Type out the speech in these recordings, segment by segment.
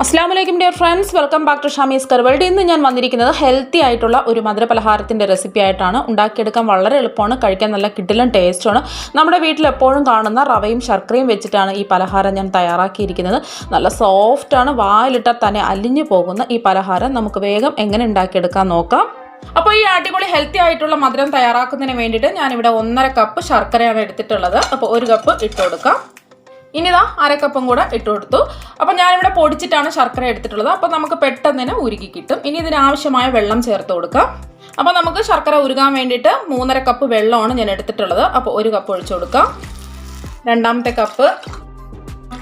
Assalamualaikum dear friends, welcome back to Shamys curryworld. ഇന്ന് ഞാൻ വന്നിരിക്കുന്നത് ഹെൽത്തി ആയിട്ടുള്ള ഒരു മധുര പലഹാരത്തിന്റെ റെസിപ്പി ആയിട്ടാണ്. ഉണ്ടാക്കിയെടുക്കാൻ വളരെ എളുപ്പമാണ്, കഴിക്കാൻ നല്ല കിടിലൻ ടേസ്റ്റ് ആണ്. നമ്മുടെ വീട്ടിൽ എപ്പോഴും കാണുന്ന റവയും ശർക്കരയും വെച്ചിട്ടാണ് ഈ പലഹാരം ഞാൻ തയ്യാറാക്കിയിരിക്കുന്നത്. നല്ല സോഫ്റ്റ് ആണ്, വായിലിട്ടാൽ തന്നെ അലിഞ്ഞു പോകുന്ന ഈ പലഹാരം നമുക്ക് വേഗം എങ്ങനെ ഉണ്ടാക്കിയെടുക്കാൻ നോക്കാം. അപ്പോൾ ഈ അടിപൊളി ഹെൽത്തി ആയിട്ടുള്ള മധുരം തയ്യാറാക്കുന്നതിന് വേണ്ടിയിട്ട് ഞാനിവിടെ 1.5 കപ്പ് ശർക്കരയാണ് എടുത്തിട്ടുള്ളത്. അപ്പോൾ 1 കപ്പ് ഇട്ട് കൊടുക്കാം. ഇനി ഇതാ 1/2 കപ്പും കൂടെ ഇട്ട് കൊടുത്തു. അപ്പോൾ ഞാനിവിടെ പൊടിച്ചിട്ടാണ് ശർക്കര എടുത്തിട്ടുള്ളത്. അപ്പോൾ നമുക്ക് പെട്ടെന്ന് തന്നെ ഉരുക്കി കിട്ടും. ഇനി ഇതിനാവശ്യമായ വെള്ളം ചേർത്ത് കൊടുക്കാം. അപ്പോൾ നമുക്ക് ശർക്കര ഉരുകാൻ വേണ്ടിയിട്ട് 3.5 കപ്പ് വെള്ളമാണ് ഞാൻ എടുത്തിട്ടുള്ളത്. അപ്പോൾ 1 കപ്പ് ഒഴിച്ചു കൊടുക്കാം. രണ്ടാമത്തെ കപ്പ്,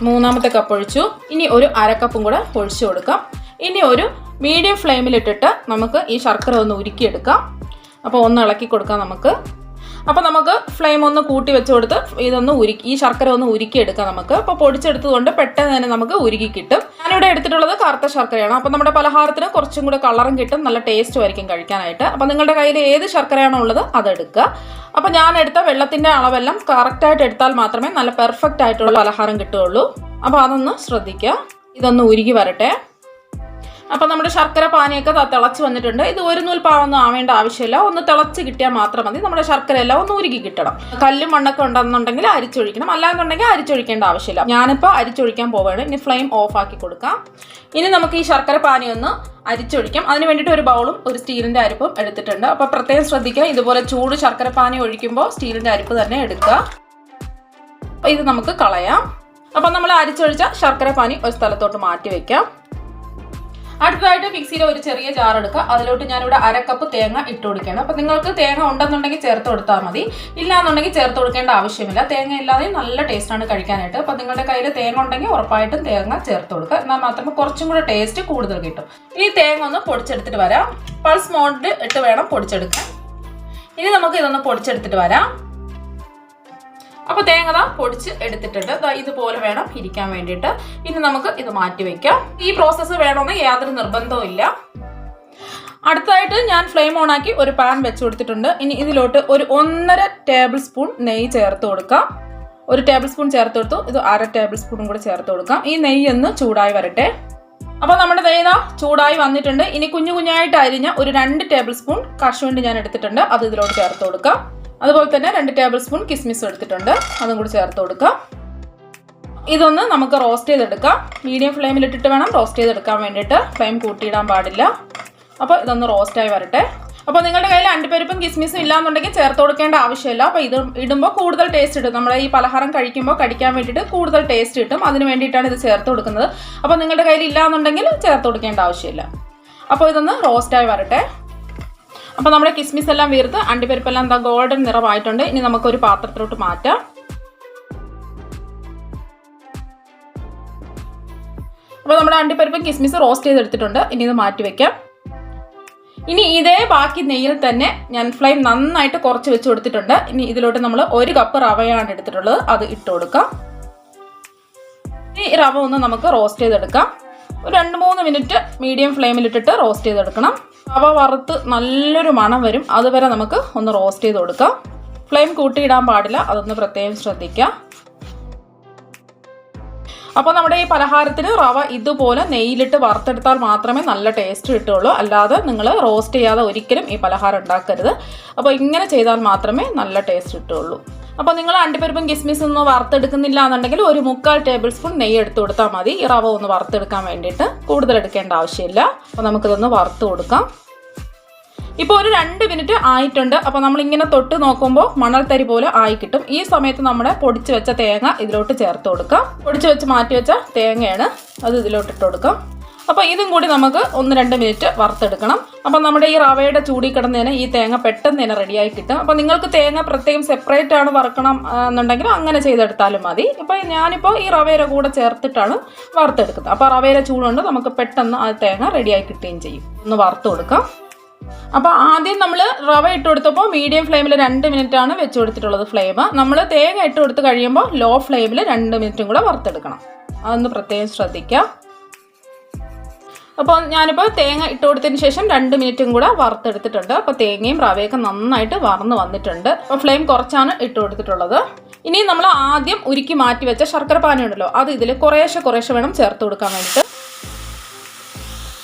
മൂന്നാമത്തെ കപ്പ് ഒഴിച്ചു. ഇനി ഒരു 1/2 കപ്പും കൂടെ ഒഴിച്ചു കൊടുക്കാം. ഇനി ഒരു മീഡിയം ഫ്ലെയിമിലിട്ടിട്ട് നമുക്ക് ഈ ശർക്കര ഒന്ന് ഉരുക്കിയെടുക്കാം. അപ്പോൾ ഒന്ന് ഇളക്കി കൊടുക്കാം നമുക്ക്. അപ്പോൾ നമുക്ക് ഫ്ലെയിം ഒന്ന് കൂട്ടി വെച്ച് കൊടുത്ത് ഇതൊന്ന് ഈ ശർക്കര ഒന്ന് ഉരുക്കിയെടുക്കാം നമുക്ക്. അപ്പോൾ പൊടിച്ചെടുത്തതുകൊണ്ട് പെട്ടെന്ന് തന്നെ നമുക്ക് ഉരുക്കി കിട്ടും. ഞാനിവിടെ എടുത്തിട്ടുള്ളത് കറുത്ത ശർക്കരയാണ്. അപ്പോൾ നമ്മുടെ പലഹാരത്തിന് കുറച്ചും കൂടെ കളറും കിട്ടും, നല്ല ടേസ്റ്റും ആയിരിക്കും കഴിക്കാനായിട്ട്. അപ്പോൾ നിങ്ങളുടെ കയ്യിൽ ഏത് ശർക്കരയാണോ ഉള്ളത് അതെടുക്കുക. അപ്പോൾ ഞാൻ എടുത്ത വെള്ളത്തിൻ്റെ അളവെല്ലാം കറക്റ്റായിട്ട് എടുത്താൽ മാത്രമേ നല്ല പെർഫെക്റ്റ് ആയിട്ടുള്ള പലഹാരം കിട്ടുകയുള്ളൂ. അപ്പോൾ അതൊന്ന് ശ്രദ്ധിക്കുക. ഇതൊന്ന് ഉരുകി വരട്ടെ. അപ്പോൾ നമ്മുടെ ശർക്കര പാനിയൊക്കെ തിളച്ച് വന്നിട്ടുണ്ട്. ഇത് ഒരു നൂൽപ്പാവൊന്നും ആവേണ്ട ആവശ്യമില്ല, ഒന്ന് തിളച്ച് കിട്ടിയാൽ മാത്രം മതി. നമ്മുടെ ശർക്കര എല്ലാം ഒന്ന് ഉരുകി കിട്ടണം. കല്ലും മണ്ണൊക്കെ ഉണ്ടെന്നുണ്ടെങ്കിൽ അരിച്ചൊഴിക്കണം, അല്ലാന്നുണ്ടെങ്കിൽ അരിച്ചൊഴിക്കേണ്ട ആവശ്യമില്ല. ഞാനിപ്പോൾ അരിച്ചൊഴിക്കാൻ പോവുകയാണ്. ഇനി ഫ്ലെയിം ഓഫ് ആക്കി കൊടുക്കാം. ഇനി നമുക്ക് ഈ ശർക്കര പാനി ഒന്ന് അരിച്ചൊഴിക്കാം. അതിന് വേണ്ടിയിട്ട് ഒരു ബൗളും ഒരു സ്റ്റീലിൻ്റെ അരിപ്പും എടുത്തിട്ടുണ്ട്. അപ്പോൾ പ്രത്യേകം ശ്രദ്ധിക്കുക, ഇതുപോലെ ചൂട് ശർക്കര പാനി ഒഴിക്കുമ്പോൾ സ്റ്റീലിൻ്റെ അരിപ്പ് തന്നെ എടുക്കുക. അപ്പോൾ ഇത് നമുക്ക് കളയാം. അപ്പോൾ നമ്മൾ അരിച്ചൊഴിച്ച ശർക്കര പാനി ഒരു സ്ഥലത്തോട്ട് മാറ്റി വയ്ക്കാം. അടുത്തതായിട്ട് മിക്സിയിൽ ഒരു ചെറിയ ജാർ എടുക്കുക. അതിലോട്ട് ഞാനിവിടെ 1/2 കപ്പ് തേങ്ങ ഇട്ട് കൊടുക്കുകയാണ്. അപ്പോൾ നിങ്ങൾക്ക് തേങ്ങ ഉണ്ടെന്നുണ്ടെങ്കിൽ ചേർത്ത് കൊടുത്താൽ മതി, ഇല്ലാന്നുണ്ടെങ്കിൽ ചേർത്ത് കൊടുക്കേണ്ട ആവശ്യമില്ല. തേങ്ങ ഇല്ലാതെ നല്ല ടേസ്റ്റാണ് കഴിക്കാനായിട്ട്. അപ്പോൾ നിങ്ങളുടെ കയ്യിൽ തേങ്ങ ഉണ്ടെങ്കിൽ ഉറപ്പായിട്ടും തേങ്ങ ചേർത്ത് കൊടുക്കുക. എന്നാൽ മാത്രമേ കുറച്ചും കൂടെ ടേസ്റ്റ് കൂടുതൽ കിട്ടും. ഇനി തേങ്ങ ഒന്ന് പൊടിച്ചെടുത്തിട്ട് വരാം. പൾസ് മോഡിൽ ഇട്ട് വേണം പൊടിച്ചെടുക്കാൻ. ഇനി നമുക്ക് ഇതൊന്ന് പൊടിച്ചെടുത്തിട്ട് വരാം. അപ്പോൾ തേങ്ങ പൊടിച്ച് എടുത്തിട്ടുണ്ട്. ഇതുപോലെ വേണം ഇരിക്കാൻ വേണ്ടിയിട്ട്. ഇനി നമുക്ക് ഇത് മാറ്റി വയ്ക്കാം. ഈ പ്രോസസ്സ് വേണമെന്ന് യാതൊരു നിർബന്ധവും ഇല്ല. അടുത്തായിട്ട് ഞാൻ ഫ്ലെയിം ഓണാക്കി ഒരു പാൻ വെച്ച് കൊടുത്തിട്ടുണ്ട്. ഇനി ഇതിലോട്ട് ഒരു 1.5 ടേബിൾ സ്പൂൺ നെയ്യ് ചേർത്ത് കൊടുക്കാം. 1 ടേബിൾ സ്പൂൺ ചേർത്ത് കൊടുത്തു. ഇത് 1/2 ടേബിൾ സ്പൂണും കൂടെ ചേർത്ത് കൊടുക്കാം. ഈ നെയ്യ് ഒന്ന് ചൂടായി വരട്ടെ. അപ്പോൾ നമ്മുടെ നെയ്യ് ചൂടായി വന്നിട്ടുണ്ട്. ഇനി കുഞ്ഞു കുഞ്ഞായിട്ട് അരിഞ്ഞ ഒരു 2 ടേബിൾ സ്പൂൺ കശുവണ്ടി ഞാൻ എടുത്തിട്ടുണ്ട്. അത് ഇതിലോട്ട് ചേർത്ത് കൊടുക്കാം. അതുപോലെ തന്നെ 2 ടേബിൾ സ്പൂൺ കിസ്മിസ് എടുത്തിട്ടുണ്ട്. അതും കൂടി ചേർത്ത് കൊടുക്കാം. ഇതൊന്ന് നമുക്ക് റോസ്റ്റ് ചെയ്തെടുക്കാം. മീഡിയം ഫ്ലെയിമിലിട്ടിട്ട് വേണം റോസ്റ്റ് ചെയ്തെടുക്കാൻ വേണ്ടിയിട്ട്. ഫ്ലെയിം കൂട്ടിയിടാൻ പാടില്ല. അപ്പോൾ ഇതൊന്ന് റോസ്റ്റായി വരട്ടെ. അപ്പോൾ നിങ്ങളുടെ കയ്യിൽ അണ്ടിപ്പരിപ്പും കിസ്മിസും ഇല്ലാന്നുണ്ടെങ്കിൽ ചേർത്ത് കൊടുക്കേണ്ട ആവശ്യമില്ല. അപ്പോൾ ഇത് ഇടുമ്പോൾ കൂടുതൽ ടേസ്റ്റ് കിട്ടും. നമ്മുടെ ഈ പലഹാരം കഴിക്കുമ്പോൾ കടിക്കാൻ വേണ്ടിയിട്ട് കൂടുതൽ ടേസ്റ്റ് കിട്ടും. അതിന് വേണ്ടിയിട്ടാണ് ഇത് ചേർത്ത് കൊടുക്കുന്നത്. അപ്പോൾ നിങ്ങളുടെ കയ്യിൽ ഇല്ലാന്നുണ്ടെങ്കിൽ ചേർത്ത് കൊടുക്കേണ്ട ആവശ്യമില്ല. അപ്പോൾ ഇതൊന്ന് റോസ്റ്റായി വരട്ടെ. അപ്പോൾ നമ്മുടെ കിസ്മിസ് എല്ലാം വീർത്ത് അണ്ടിപ്പരിപ്പെല്ലാം ഗോൾഡൻ നിറമായിട്ടുണ്ട്. ഇനി നമുക്കൊരു പാത്രത്തിലോട്ട് മാറ്റാം. അപ്പോൾ നമ്മുടെ അണ്ടിപ്പരിപ്പും കിസ്മിസ് റോസ്റ്റ് ചെയ്തെടുത്തിട്ടുണ്ട്. ഇനി ഇത് മാറ്റി വയ്ക്കാം. ഇനി ഇതേ ബാക്കി നെയ്യിൽ തന്നെ ഞാൻ ഫ്ലെയിം നന്നായിട്ട് കുറച്ച് വെച്ച് കൊടുത്തിട്ടുണ്ട്. ഇനി ഇതിലോട്ട് നമ്മൾ 1 കപ്പ് റവയാണ് എടുത്തിട്ടുള്ളത്. അത് ഇട്ട് കൊടുക്കാം. ഈ റവ ഒന്ന് നമുക്ക് റോസ്റ്റ് ചെയ്തെടുക്കാം. ഒരു 2-3 മിനിറ്റ് മീഡിയം ഫ്ലെയിമിലിട്ടിട്ട് റോസ്റ്റ് ചെയ്തെടുക്കണം. റവ വറുത്ത് നല്ലൊരു മണം വരും. അതുവരെ നമുക്ക് ഒന്ന് റോസ്റ്റ് ചെയ്ത് കൊടുക്കാം. ഫ്ലെയിം കൂട്ടിയിടാൻ പാടില്ല, അതൊന്ന് പ്രത്യേകം ശ്രദ്ധിക്കുക. അപ്പോൾ നമ്മുടെ ഈ പലഹാരത്തിന് റവ ഇതുപോലെ നെയ്യിലിട്ട് വറുത്തെടുത്താൽ മാത്രമേ നല്ല ടേസ്റ്റ് കിട്ടുകയുള്ളൂ. അല്ലാതെ നിങ്ങൾ റോസ്റ്റ് ചെയ്യാതെ ഒരിക്കലും ഈ പലഹാരം ഉണ്ടാക്കരുത്. അപ്പോൾ ഇങ്ങനെ ചെയ്താൽ മാത്രമേ നല്ല ടേസ്റ്റ് കിട്ടുകയുള്ളൂ. അപ്പോൾ നിങ്ങൾ അണ്ടിപ്പരിപ്പും കിസ്മിസും ഒന്നും വറുത്തെടുക്കുന്നില്ല എന്നുണ്ടെങ്കിൽ ഒരു 3/4 ടേബിൾ സ്പൂൺ നെയ്യ് എടുത്ത് കൊടുത്താൽ മതി. ഈ റവ ഒന്ന് വറുത്തെടുക്കാൻ വേണ്ടിയിട്ട് കൂടുതൽ എടുക്കേണ്ട ആവശ്യമില്ല. അപ്പോൾ നമുക്കിതൊന്ന് വറുത്ത് കൊടുക്കാം. ഇപ്പോൾ ഒരു 2 മിനിറ്റ് ആയിട്ടുണ്ട്. അപ്പോൾ നമ്മളിങ്ങനെ തൊട്ട് നോക്കുമ്പോൾ മണൽത്തരി പോലെ ആയി കിട്ടും. ഈ സമയത്ത് നമ്മുടെ പൊടിച്ച് വെച്ച തേങ്ങ ഇതിലോട്ട് ചേർത്ത് കൊടുക്കാം. പൊടിച്ച് വെച്ച് മാറ്റി വെച്ച തേങ്ങയാണ്, അത് ഇതിലോട്ട് ഇട്ട് കൊടുക്കാം. അപ്പോൾ ഇതും കൂടി നമുക്ക് 1-2 മിനിറ്റ് വറുത്തെടുക്കണം. അപ്പോൾ നമ്മുടെ ഈ റവയുടെ ചൂടി കിടന്നതിന് ഈ തേങ്ങ പെട്ടെന്ന് തന്നെ റെഡിയായി കിട്ടും. അപ്പോൾ നിങ്ങൾക്ക് തേങ്ങ പ്രത്യേകം സെപ്പറേറ്റ് ആണ് വറുക്കണം എന്നുണ്ടെങ്കിൽ അങ്ങനെ ചെയ്തെടുത്താലും മതി. ഇപ്പോൾ ഞാനിപ്പോൾ ഈ റവയുടെ കൂടെ ചേർത്തിട്ടാണ് വറുത്തെടുക്കുന്നത്. അപ്പോൾ റവയുടെ ചൂടുകൊണ്ട് നമുക്ക് പെട്ടെന്ന് ആ തേങ്ങ റെഡിയായി കിട്ടുകയും ചെയ്യും. ഒന്ന് വറുത്ത് കൊടുക്കാം. അപ്പോൾ ആദ്യം നമ്മൾ റവ ഇട്ട് കൊടുത്തപ്പോൾ മീഡിയം ഫ്ലെയിമിൽ 2 മിനിറ്റാണ് വെച്ച് കൊടുത്തിട്ടുള്ളത് ഫ്ലെയിം. നമ്മൾ തേങ്ങ ഇട്ട് കൊടുത്ത് കഴിയുമ്പോൾ ലോ ഫ്ലെയിമിൽ 2 മിനിറ്റും കൂടെ വറുത്തെടുക്കണം. അതൊന്ന് പ്രത്യേകം ശ്രദ്ധിക്കുക. അപ്പോൾ ഞാനിപ്പോൾ തേങ്ങ ഇട്ട് കൊടുത്തതിന് ശേഷം 2 മിനിറ്റും കൂടെ വറുത്തെടുത്തിട്ടുണ്ട്. അപ്പോൾ തേങ്ങയും റവയൊക്കെ നന്നായിട്ട് വറന്ന് വന്നിട്ടുണ്ട്. അപ്പോൾ ഫ്ലെയിം കുറച്ചാണ് ഇട്ട് കൊടുത്തിട്ടുള്ളത്. ഇനി നമ്മൾ ആദ്യം ഉരുക്കി മാറ്റി വെച്ച ശർക്കര പാനി ഉണ്ടല്ലോ, അത് ഇതിൽ കുറേശ്ശെ വേണം ചേർത്ത് കൊടുക്കാൻ വേണ്ടിയിട്ട്.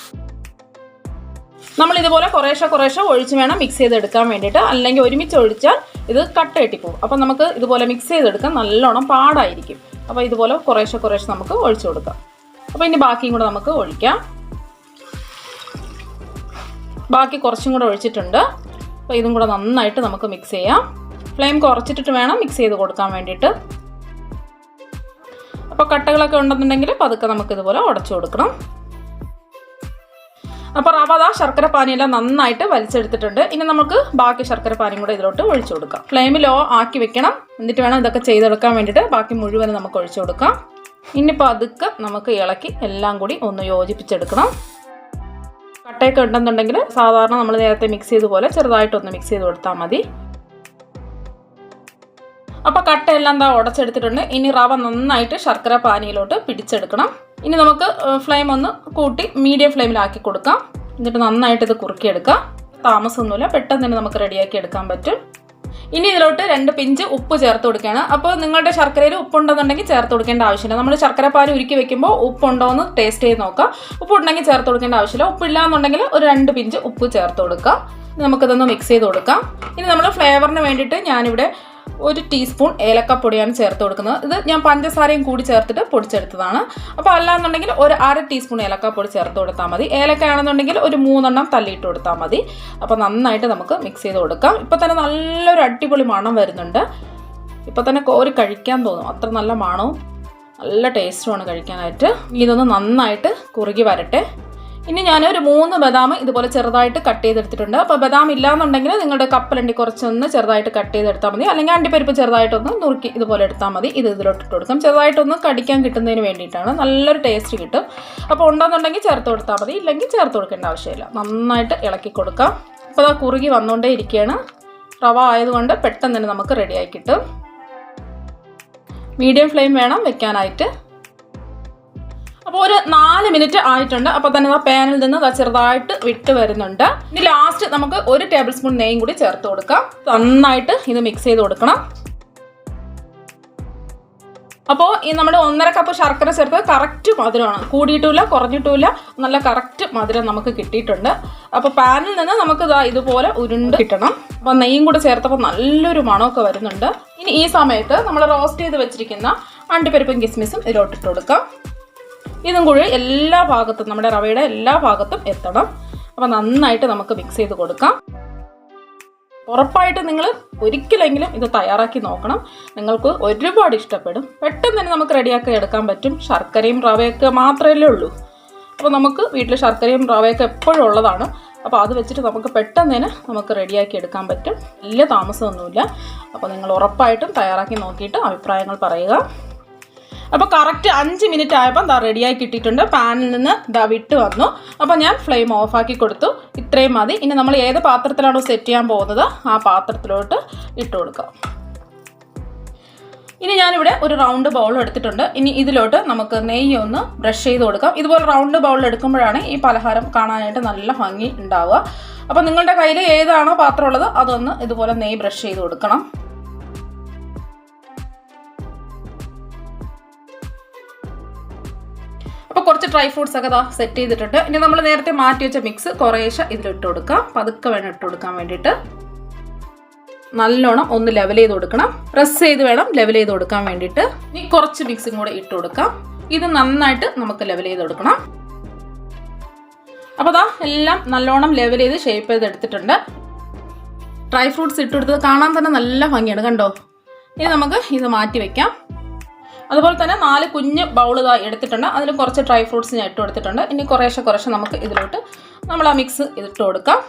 നമ്മൾ ഇതുപോലെ കുറേശ്ശെ ഒഴിച്ച് വേണം മിക്സ് ചെയ്തെടുക്കാൻ വേണ്ടിയിട്ട്, അല്ലെങ്കിൽ ഒരുമിച്ച് ഒഴിച്ചാൽ ഇത് കട്ട കെട്ടിപ്പോകും. അപ്പം നമുക്ക് ഇതുപോലെ മിക്സ് ചെയ്തെടുക്കാൻ നല്ലോണം പാടായിരിക്കും. അപ്പോൾ ഇതുപോലെ കുറേശ്ശെ നമുക്ക് ഒഴിച്ചു കൊടുക്കാം. അപ്പോൾ ഇനി ബാക്കിയും കൂടെ നമുക്ക് ഒഴിക്കാം. ബാക്കി കുറച്ചും കൂടെ ഒഴിച്ചിട്ടുണ്ട്. അപ്പോൾ ഇതും കൂടെ നന്നായിട്ട് നമുക്ക് മിക്സ് ചെയ്യാം. ഫ്ലെയിം കുറച്ചിട്ടിട്ട് വേണം മിക്സ് ചെയ്ത് കൊടുക്കാൻ വേണ്ടിയിട്ട്. അപ്പോൾ കട്ടകളൊക്കെ ഉണ്ടെന്നുണ്ടെങ്കിൽ പതുക്കെ നമുക്ക് ഇതുപോലെ ഉടച്ചു കൊടുക്കണം. അപ്പോൾ റവ ശർക്കര പാനിയെല്ലാം നന്നായിട്ട് വലിച്ചെടുത്തിട്ടുണ്ട്. ഇനി നമുക്ക് ബാക്കി ശർക്കര പാനിയും കൂടെ ഇതിലോട്ട് ഒഴിച്ചു കൊടുക്കാം. ഫ്ലെയിം ലോ ആക്കി വെക്കണം. എന്നിട്ട് വേണം ഇതൊക്കെ ചെയ്തെടുക്കാൻ വേണ്ടിയിട്ട്. ബാക്കി മുഴുവനും നമുക്ക് ഒഴിച്ചു കൊടുക്കാം. ഇനി പതുക്കെ നമുക്ക് ഇളക്കി എല്ലാം കൂടി ഒന്ന് യോജിപ്പിച്ചെടുക്കണം. കട്ടയൊക്കെ ഉണ്ടെന്നുണ്ടെങ്കിൽ സാധാരണ നമ്മൾ നേരത്തെ മിക്സ് ചെയ്ത പോലെ ചെറുതായിട്ടൊന്ന് മിക്സ് ചെയ്ത് കൊടുത്താൽ മതി. അപ്പോൾ കട്ടയെല്ലാം ഉടച്ചെടുത്തിട്ടുണ്ട്. ഇനി റവ നന്നായിട്ട് ശർക്കര പാനിയിലോട്ട് പിടിച്ചെടുക്കണം. ഇനി നമുക്ക് ഫ്ലെയിം ഒന്ന് കൂട്ടി മീഡിയം ഫ്ലെയിമിലാക്കി കൊടുക്കാം. എന്നിട്ട് നന്നായിട്ട് ഇത് കുറുക്കിയെടുക്കാം. താമസമൊന്നുമില്ല, പെട്ടെന്ന് തന്നെ നമുക്ക് റെഡിയാക്കി എടുക്കാൻ പറ്റും. ഇനി ഇതിലോട്ട് 2 പിഞ്ച് ഉപ്പ് ചേർത്ത് കൊടുക്കുകയാണ്. അപ്പോൾ നിങ്ങളുടെ ശർക്കരയിൽ ഉപ്പുണ്ടെന്നുണ്ടെങ്കിൽ ചേർത്ത് കൊടുക്കേണ്ട ആവശ്യമില്ല. നമ്മൾ ശർക്കര പാനി ഉരുക്കി വെക്കുമ്പോൾ ഉപ്പുണ്ടോ എന്ന് ടേസ്റ്റ് ചെയ്ത് നോക്കാം. ഉപ്പുണ്ടെങ്കിൽ ചേർത്ത് കൊടുക്കേണ്ട ആവശ്യമില്ല. ഉപ്പില്ല എന്നുണ്ടെങ്കിൽ ഒരു 2 പിഞ്ച് ഉപ്പ് ചേർത്ത് കൊടുക്കുക. നമുക്കിതൊന്ന് മിക്സ് ചെയ്ത് കൊടുക്കാം. ഇനി നമ്മൾ ഫ്ലേവറിന് വേണ്ടിയിട്ട് ഞാനിവിടെ 1 ടീസ്പൂൺ ഏലക്കപ്പൊടിയാണ് ചേർത്ത് കൊടുക്കുന്നത്. ഇത് ഞാൻ പഞ്ചസാരയും കൂടി ചേർത്തിട്ട് പൊടിച്ചെടുത്തതാണ്. അപ്പോൾ അല്ലാന്നുണ്ടെങ്കിൽ ഒരു 1/2 ടീസ്പൂൺ ഏലക്കപ്പൊടി ചേർത്ത് കൊടുത്താൽ മതി. ഏലക്കയാണെന്നുണ്ടെങ്കിൽ ഒരു 3 എണ്ണം തള്ളിയിട്ട് കൊടുത്താൽ മതി. അപ്പോൾ നന്നായിട്ട് നമുക്ക് മിക്സ് ചെയ്ത് കൊടുക്കാം. ഇപ്പോൾ തന്നെ നല്ലൊരു അടിപൊളി മണം വരുന്നുണ്ട്. ഇപ്പോൾ തന്നെ കോരി കഴിക്കാൻ തോന്നും, അത്ര നല്ല മണവും നല്ല ടേസ്റ്റുമാണ് കഴിക്കാനായിട്ട്. ഇതൊന്ന് നന്നായിട്ട് കുറുകി വരട്ടെ. ഇനി ഞാനൊരു 3 ബദാം ഇതുപോലെ ചെറുതായിട്ട് കട്ട് ചെയ്തെടുത്തിട്ടുണ്ട്. അപ്പോൾ ബദാം ഇല്ലാന്നുണ്ടെങ്കിൽ നിങ്ങളുടെ കപ്പലണ്ടി കുറച്ചൊന്ന് ചെറുതായിട്ട് കട്ട് ചെയ്തെടുത്താൽ മതി. അല്ലെങ്കിൽ അണ്ടിപ്പരിപ്പ് ചെറുതായിട്ടൊന്ന് നുറുക്കി ഇതുപോലെ എടുത്താൽ മതി. ഇത് ഇതിലോട്ട് ഇട്ട് കൊടുക്കാം. ചെറുതായിട്ടൊന്ന് കടിക്കാൻ കിട്ടുന്നതിന് വേണ്ടിയിട്ടാണ്. നല്ലൊരു ടേസ്റ്റ് കിട്ടും. അപ്പോൾ ഉണ്ടെന്നുണ്ടെങ്കിൽ ചേർത്ത് കൊടുത്താൽ മതി, ഇല്ലെങ്കിൽ ചേർത്ത് കൊടുക്കേണ്ട ആവശ്യമില്ല. നന്നായിട്ട് ഇളക്കി കൊടുക്കാം. അപ്പോൾ അത് കുറുകി വന്നുകൊണ്ടേ ഇരിക്കുകയാണ്. റവ ആയതുകൊണ്ട് പെട്ടെന്ന് തന്നെ നമുക്ക് റെഡിയായി കിട്ടും. മീഡിയം ഫ്ലെയിം വേണം വെക്കാനായിട്ട്. അപ്പോൾ ഒരു 4 മിനിറ്റ് ആയിട്ടുണ്ട്. അപ്പോൾ തന്നെ പാനിൽ നിന്ന് ചെറുതായിട്ട് വിട്ട് വരുന്നുണ്ട്. ഇനി ലാസ്റ്റ് നമുക്ക് 1 ടേബിൾ സ്പൂൺ നെയ്യും കൂടി ചേർത്ത് കൊടുക്കാം. നന്നായിട്ട് ഇത് മിക്സ് ചെയ്ത് കൊടുക്കണം. അപ്പോൾ ഈ നമ്മുടെ 1.5 കപ്പ് ശർക്കര ചേർത്ത് കറക്റ്റ് മധുരമാണ്. കൂടിയിട്ടുമില്ല കുറഞ്ഞിട്ടുമില്ല, നല്ല കറക്റ്റ് മധുരം നമുക്ക് കിട്ടിയിട്ടുണ്ട്. അപ്പോൾ പാനിൽ നിന്ന് നമുക്ക് ഇതുപോലെ ഉരുണ്ട് കിട്ടണം. അപ്പോൾ നെയ്യും കൂടെ ചേർത്തപ്പോൾ നല്ലൊരു മണമൊക്കെ വരുന്നുണ്ട്. ഇനി ഈ സമയത്ത് നമ്മൾ റോസ്റ്റ് ചെയ്ത് വെച്ചിരിക്കുന്ന അണ്ടിപ്പരിപ്പും കിസ്മിസും ഇതിലോട്ടിട്ട് കൊടുക്കാം. ഇതും കൂടി എല്ലാ ഭാഗത്തും, നമ്മുടെ റവയുടെ എല്ലാ ഭാഗത്തും എത്തണം. അപ്പോൾ നന്നായിട്ട് നമുക്ക് മിക്സ് ചെയ്ത് കൊടുക്കാം. ഉറപ്പായിട്ട് നിങ്ങൾ ഒരിക്കലെങ്കിലും ഇത് തയ്യാറാക്കി നോക്കണം. നിങ്ങൾക്ക് ഒരുപാട് ഇഷ്ടപ്പെടും. പെട്ടെന്ന് തന്നെ നമുക്ക് റെഡിയാക്കി എടുക്കാൻ പറ്റും. ശർക്കരയും റവയൊക്കെ മാത്രമല്ലേ ഉള്ളൂ. അപ്പോൾ നമുക്ക് വീട്ടിൽ ശർക്കരയും റവയൊക്കെ എപ്പോഴും ഉള്ളതാണ്. അപ്പോൾ അത് വെച്ചിട്ട് നമുക്ക് പെട്ടെന്ന് തന്നെ നമുക്ക് റെഡിയാക്കി എടുക്കാൻ പറ്റും. വലിയ താമസമൊന്നുമില്ല. അപ്പോൾ നിങ്ങൾ ഉറപ്പായിട്ടും തയ്യാറാക്കി നോക്കിയിട്ട് അഭിപ്രായങ്ങൾ പറയുക. അപ്പോൾ കറക്റ്റ് 5 മിനിറ്റ് ആയപ്പോൾ റെഡിയായി കിട്ടിയിട്ടുണ്ട്. പാനിൽ നിന്ന് വിട്ട് വന്നു. അപ്പോൾ ഞാൻ ഫ്ലെയിം ഓഫാക്കി കൊടുത്തു. ഇത്രയും മതി. ഇനി നമ്മൾ ഏത് പാത്രത്തിലാണോ സെറ്റ് ചെയ്യാൻ പോകുന്നത് ആ പാത്രത്തിലോട്ട് ഇട്ട് കൊടുക്കാം. ഇനി ഞാനിവിടെ ഒരു റൗണ്ട് ബൗൾ എടുത്തിട്ടുണ്ട്. ഇനി ഇതിലോട്ട് നമുക്ക് നെയ്യ് ഒന്ന് ബ്രഷ് ചെയ്ത് കൊടുക്കാം. ഇതുപോലെ റൗണ്ട് ബൗൾ എടുക്കുമ്പോഴാണ് ഈ പലഹാരം കാണാനായിട്ട് നല്ല ഭംഗി ഉണ്ടാവുക. അപ്പോൾ നിങ്ങളുടെ കയ്യിൽ ഏതാണോ പാത്രം ഉള്ളത് അതൊന്ന് ഇതുപോലെ നെയ്യ് ബ്രഷ് ചെയ്ത് കൊടുക്കണം. അപ്പോൾ കുറച്ച് ഡ്രൈ ഫ്രൂട്ട്സ് ഒക്കെ സെറ്റ് ചെയ്തിട്ടുണ്ട്. ഇനി നമ്മൾ നേരത്തെ മാറ്റി വെച്ച മിക്സ് കുറേശ്ശെ ഇതിലിട്ട് കൊടുക്കാം. പതുക്കെ വേണം ഇട്ട് കൊടുക്കാൻ വേണ്ടിയിട്ട്. നല്ലോണം ഒന്ന് ലെവൽ ചെയ്ത് കൊടുക്കണം. പ്രസ് ചെയ്ത് വേണം ലെവൽ ചെയ്ത് കൊടുക്കാൻ വേണ്ടിയിട്ട്. ഇനി കുറച്ച് മിക്സും കൂടെ ഇട്ട് കൊടുക്കാം. ഇത് നന്നായിട്ട് നമുക്ക് ലെവൽ ചെയ്ത് കൊടുക്കണം. അപ്പോൾ എല്ലാം നല്ലോണം ലെവൽ ചെയ്ത് ഷേപ്പ് ചെയ്ത് എടുത്തിട്ടുണ്ട്. ഡ്രൈ ഫ്രൂട്ട്സ് ഇട്ട് കൊടുത്തത് കാണാൻ തന്നെ നല്ല ഭംഗിയാണ്, കണ്ടോ. ഇനി നമുക്ക് ഇത് മാറ്റി വെക്കാം. അതുപോലെ തന്നെ 4 കുഞ്ഞ് ബൗൾ എടുത്തിട്ടുണ്ട്. അതിൽ കുറച്ച് ഡ്രൈ ഫ്രൂട്ട്സ് ഞാൻ ഇട്ട് കൊടുത്തിട്ടുണ്ട്. ഇനി കുറേശ്ശെ നമുക്ക് ഇതിലോട്ട് നമ്മൾ ആ മിക്സ് ഇട്ട് കൊടുക്കാം.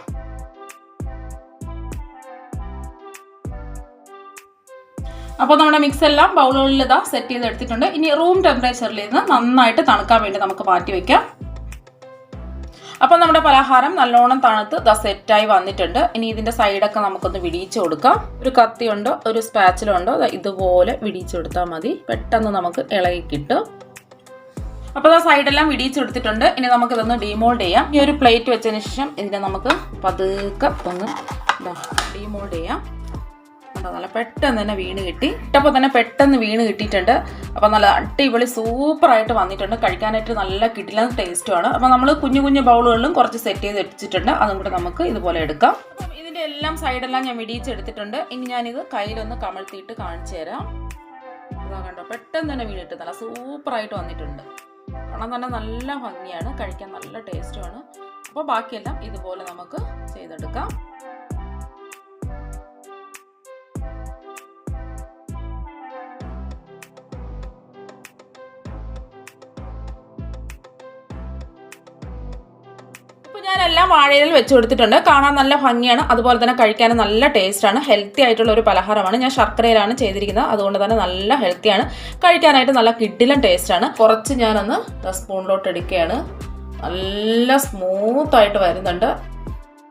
അപ്പോൾ നമ്മുടെ മിക്സ് എല്ലാം ബൗളുകളിൽ സെറ്റ് ചെയ്ത് എടുത്തിട്ടുണ്ട്. ഇനി റൂം ടെമ്പറേച്ചറിൽ നിന്ന് നന്നായിട്ട് തണുക്കാൻ വേണ്ടി നമുക്ക് മാറ്റി വയ്ക്കാം. അപ്പോൾ നമ്മുടെ പലഹാരം നല്ലോണം തണുത്ത് സെറ്റായി വന്നിട്ടുണ്ട്. ഇനി ഇതിൻ്റെ സൈഡൊക്കെ നമുക്കൊന്ന് വിടിയിച്ച് കൊടുക്കാം. ഒരു കത്തിയുണ്ടോ ഒരു സ്പാച്ചിലുണ്ടോ ഇതുപോലെ വിടിയിച്ച് കൊടുത്താൽ മതി. പെട്ടെന്ന് നമുക്ക് ഇളകി കിട്ടും. അപ്പോൾ സൈഡെല്ലാം വിടിയിച്ചെടുത്തിട്ടുണ്ട്. ഇനി നമുക്കിതൊന്ന് ഡീമോൾഡ് ചെയ്യാം. ഈ ഒരു പ്ലേറ്റ് വെച്ചതിന് ശേഷം ഇതിനെ നമുക്ക് പതുക്കെ ഒന്ന് ഡീമോൾഡ് ചെയ്യാം. നല്ല പെട്ടെന്ന് തന്നെ വീണ് കിട്ടി. ഇട്ടപ്പോൾ തന്നെ പെട്ടെന്ന് വീണ് കിട്ടിയിട്ടുണ്ട്. അപ്പോൾ നല്ല അടിപൊളി സൂപ്പറായിട്ട് വന്നിട്ടുണ്ട്. കഴിക്കാനായിട്ട് നല്ല കിടിലൻ ടേസ്റ്റുമാണ്. അപ്പോൾ നമ്മൾ കുഞ്ഞു കുഞ്ഞു ബൗളുകളിലും കുറച്ച് സെറ്റ് ചെയ്ത് വെച്ചിട്ടുണ്ട്. അതും കൂടെ നമുക്ക് ഇതുപോലെ എടുക്കാം. അപ്പം ഇതിൻ്റെ എല്ലാം സൈഡെല്ലാം ഞാൻ വിടിയിച്ചെടുത്തിട്ടുണ്ട്. ഇനി ഞാനിത് കയ്യിലൊന്ന് കമഴ്ത്തിയിട്ട് കാണിച്ചു തരാം. ഇതാ കണ്ടോ, പെട്ടെന്ന് തന്നെ വീണിട്ട് നല്ല സൂപ്പറായിട്ട് വന്നിട്ടുണ്ട്. കാണാൻ തന്നെ നല്ല ഭംഗിയാണ്, കഴിക്കാൻ നല്ല ടേസ്റ്റുമാണ്. അപ്പോൾ ബാക്കിയെല്ലാം ഇതുപോലെ നമുക്ക് ചെയ്തെടുക്കാം. ഞാനെല്ലാം വാഴയിലിൽ വെച്ച് കൊടുത്തിട്ടുണ്ട്. കാണാൻ നല്ല ഭംഗിയാണ്, അതുപോലെ തന്നെ കഴിക്കാനും നല്ല ടേസ്റ്റാണ്. ഹെൽത്തി ആയിട്ടുള്ള ഒരു പലഹാരമാണ്. ഞാൻ ശർക്കരയിലാണ് ചെയ്തിരിക്കുന്നത്, അതുകൊണ്ട് തന്നെ നല്ല ഹെൽത്തിയാണ്. കഴിക്കാനായിട്ട് നല്ല കിടിലൻ ടേസ്റ്റാണ്. കുറച്ച് ഞാനൊന്ന് സ്പൂണിലോട്ട് എടുക്കുകയാണ്. നല്ല സ്മൂത്തായിട്ട് വരുന്നുണ്ട്.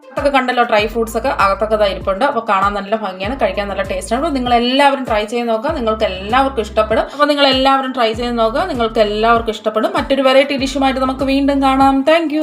അകത്തൊക്കെ കണ്ടല്ലോ, ഡ്രൈ ഫ്രൂട്ട്സ് ഒക്കെ അകത്തൊക്കെ ഇരിപ്പുണ്ട്. അപ്പോൾ കാണാൻ നല്ല ഭംഗിയാണ്, കഴിക്കാൻ നല്ല ടേസ്റ്റാണ്. അപ്പോൾ നിങ്ങൾ എല്ലാവരും ട്രൈ ചെയ്ത് നോക്കുക, നിങ്ങൾക്ക് എല്ലാവർക്കും ഇഷ്ടപ്പെടും. അപ്പോൾ നിങ്ങൾ എല്ലാവരും ട്രൈ ചെയ്ത് നോക്കുക, നിങ്ങൾക്ക് എല്ലാവർക്കും ഇഷ്ടപ്പെടും. മറ്റൊരു വെറൈറ്റി ഡിഷുമായിട്ട് നമുക്ക് വീണ്ടും കാണാം. താങ്ക്